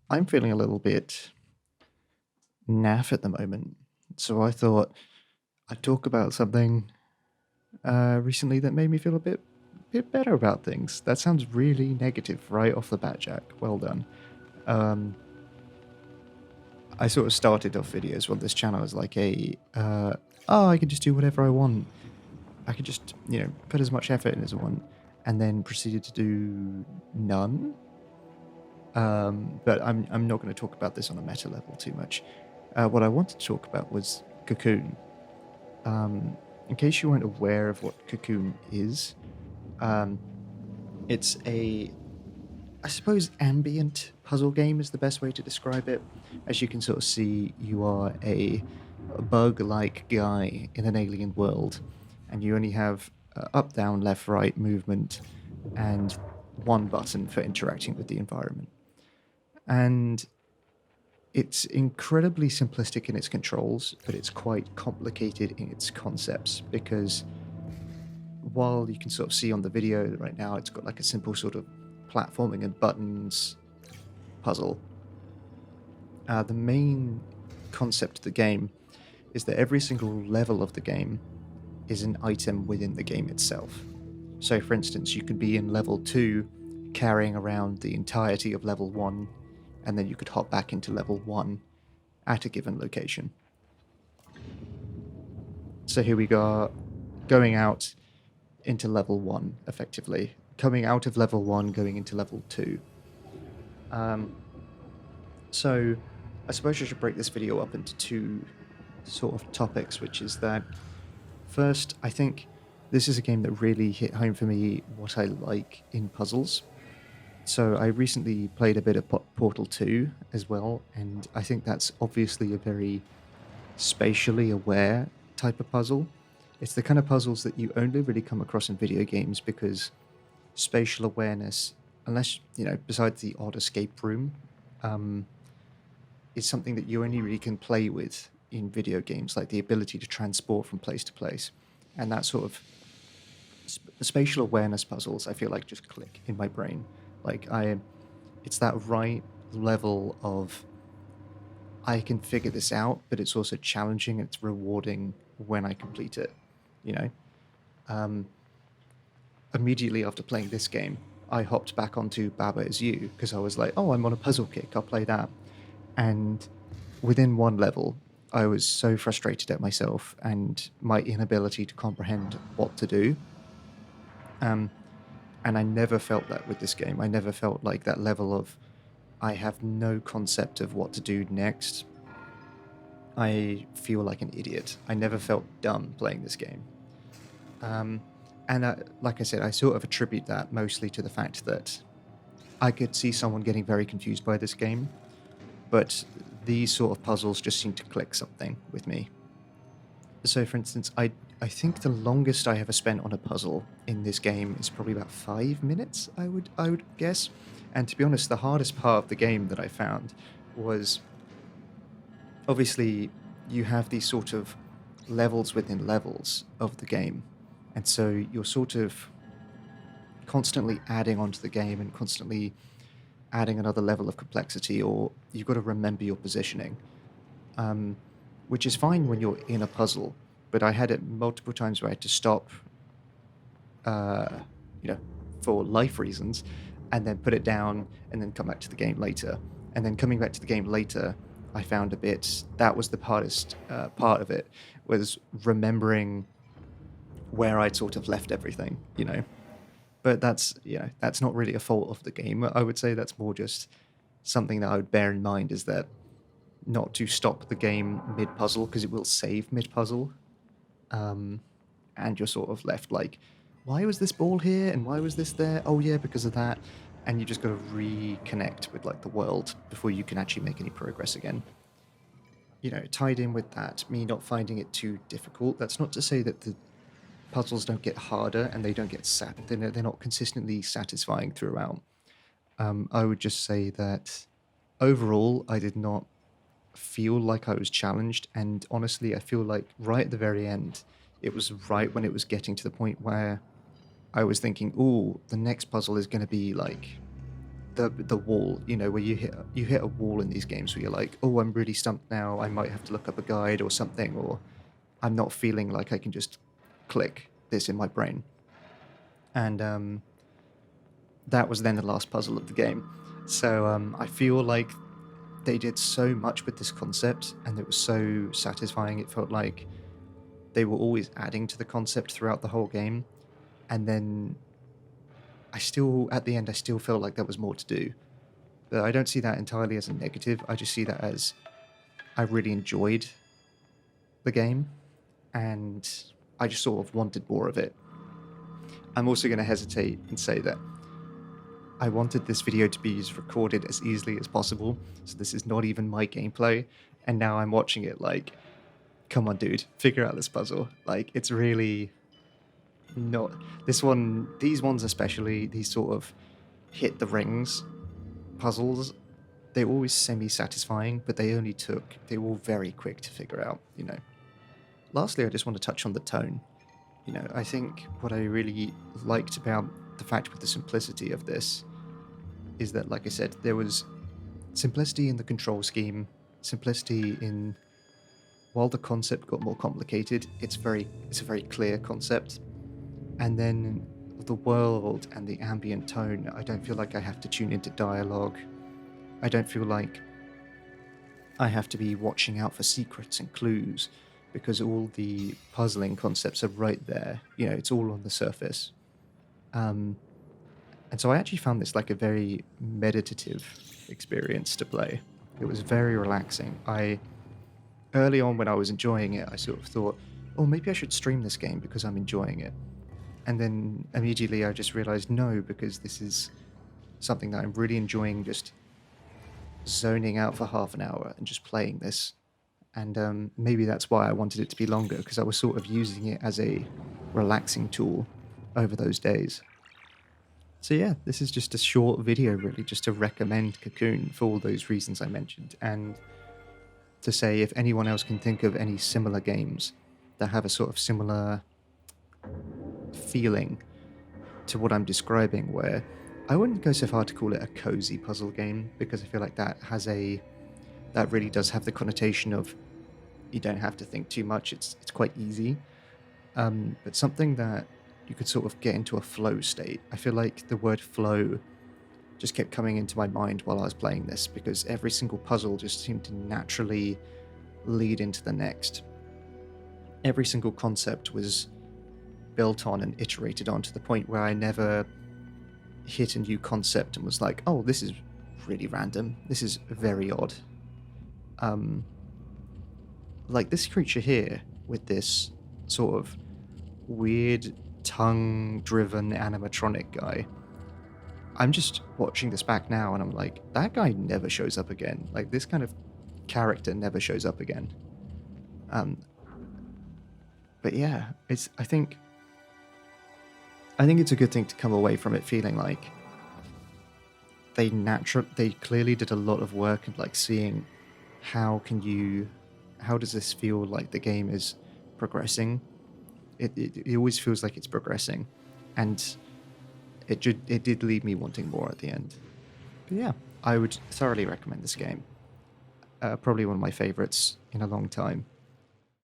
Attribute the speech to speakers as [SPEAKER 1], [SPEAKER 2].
[SPEAKER 1] I'm feeling a little bit naff at the moment. So I thought I'd talk about something recently that made me feel a bit better about things. That sounds really negative right off the bat, Jack. Well done. Um, I sort of started off videos on this channel as like I can just do whatever I want. I could just, put as much effort in as I want, and then proceeded to do none. But I'm not going to talk about this on a meta level too much. What I wanted to talk about was Cocoon. In case you weren't aware of what Cocoon is, um, it's I suppose, ambient puzzle game is the best way to describe it. As you can sort of see, you are a bug-like guy in an alien world, and you only have up, down, left, right movement, and one button for interacting with the environment. And it's incredibly simplistic in its controls, but it's quite complicated in its concepts because while you can sort of see on the video right now, it's got like a simple sort of platforming and buttons puzzle. The main concept of the game is that every single level of the game is an item within the game itself. So, for instance, you could be in level 2 carrying around the entirety of level 1, and then you could hop back into level 1 at a given location. So here we go, going out into level 1, effectively. Coming out of level 1, going into level 2. So I suppose I should break this video up into two sort of topics, which is that first, I think this is a game that really hit home for me what I like in puzzles. So I recently played a bit of Portal 2 as well, and I think that's obviously a very spatially aware type of puzzle. It's the kind of puzzles that you only really come across in video games because spatial awareness, unless, besides the odd escape room, is something that you only really can play with in video games, like the ability to transport from place to place. And that sort of spatial awareness puzzles, I feel like just click in my brain. Like it's that right level of I can figure this out, but it's also challenging and it's rewarding when I complete it. You know, immediately after playing this game, I hopped back onto Baba Is You because I was like, oh, I'm on a puzzle kick. I'll play that. And within one level, I was so frustrated at myself and my inability to comprehend what to do. And I never felt that with this game. I never felt like that level of I have no concept of what to do next. I feel like an idiot. I never felt dumb playing this game. And like I said, I sort of attribute that mostly to the fact that I could see someone getting very confused by this game, but these sort of puzzles just seem to click something with me. So, for instance, I think the longest I ever spent on a puzzle in this game is probably about 5 minutes, I would guess. And to be honest, the hardest part of the game that I found was obviously you have these sort of levels within levels of the game. And so you're sort of constantly adding onto the game and constantly adding another level of complexity, or you've got to remember your positioning, which is fine when you're in a puzzle. But I had it multiple times where I had to stop, for life reasons, and then put it down and then come back to the game later. And then coming back to the game later, I found that was the hardest part of it, was remembering where I'd sort of left everything, But that's not really a fault of the game. I would say that's more just something that I would bear in mind, is that not to stop the game mid-puzzle, because it will save mid-puzzle. And you're sort of left like, why was this ball here and why was this there? Oh yeah, because of that. And you just got to reconnect with like the world before you can actually make any progress again. Tied in with that, me not finding it too difficult. That's not to say that the puzzles don't get harder and they don't get they're not consistently satisfying throughout. I would just say that overall, I did not feel like I was challenged, and honestly, I feel like right at the very end, it was right when it was getting to the point where I was thinking, "Oh, the next puzzle is going to be like the wall, you know, where you hit a wall in these games where you're like, oh, I'm really stumped now. I might have to look up a guide or something, or I'm not feeling like I can just click this in my brain. And that was then the last puzzle of the game. So I feel like they did so much with this concept, and it was so satisfying. It felt like they were always adding to the concept throughout the whole game, and then at the end, I still felt like there was more to do. But I don't see that entirely as a negative. I just see that as I really enjoyed the game, and I just sort of wanted more of it. I'm also going to hesitate and say that I wanted this video to be recorded as easily as possible, so this is not even my gameplay, and now I'm watching it like, come on, dude, figure out this puzzle. Like, it's really not... These ones especially, these sort of hit the rings puzzles, they're always semi-satisfying, but they were very quick to figure out, you know. Lastly, I just want to touch on the tone. You know, I think what I really liked about the fact with the simplicity of this is that, like I said, there was simplicity in the control scheme, simplicity in... While the concept got more complicated, it's a very clear concept. And then the world and the ambient tone, I don't feel like I have to tune into dialogue. I don't feel like I have to be watching out for secrets and clues, because all the puzzling concepts are right there. You know, it's all on the surface. And so I actually found this like a very meditative experience to play. It was very relaxing. Early on when I was enjoying it, I sort of thought, oh, maybe I should stream this game because I'm enjoying it. And then immediately I just realized, no, because this is something that I'm really enjoying, just zoning out for half an hour and just playing this. And maybe that's why I wanted it to be longer, because I was sort of using it as a relaxing tool over those days. So yeah, this is just a short video really, just to recommend Cocoon for all those reasons I mentioned, and to say if anyone else can think of any similar games that have a sort of similar feeling to what I'm describing, where I wouldn't go so far to call it a cozy puzzle game, because I feel like that really does have the connotation of you don't have to think too much, it's quite easy, but something that you could sort of get into a flow state. I feel like the word flow just kept coming into my mind while I was playing this, because every single puzzle just seemed to naturally lead into the next. Every single concept was built on and iterated on to the point where I never hit a new concept and was like, oh, this is really random, this is very odd. Like this creature here with this sort of weird tongue-driven animatronic guy. I'm just watching this back now and I'm like, that guy never shows up again. Like, this kind of character never shows up again. But yeah, I think it's a good thing to come away from it feeling like they clearly did a lot of work and like seeing how does this feel like the game is progressing. It always feels like it's progressing, and it did leave me wanting more at the end. But yeah, I would thoroughly recommend this game. Probably one of my favorites in a long time.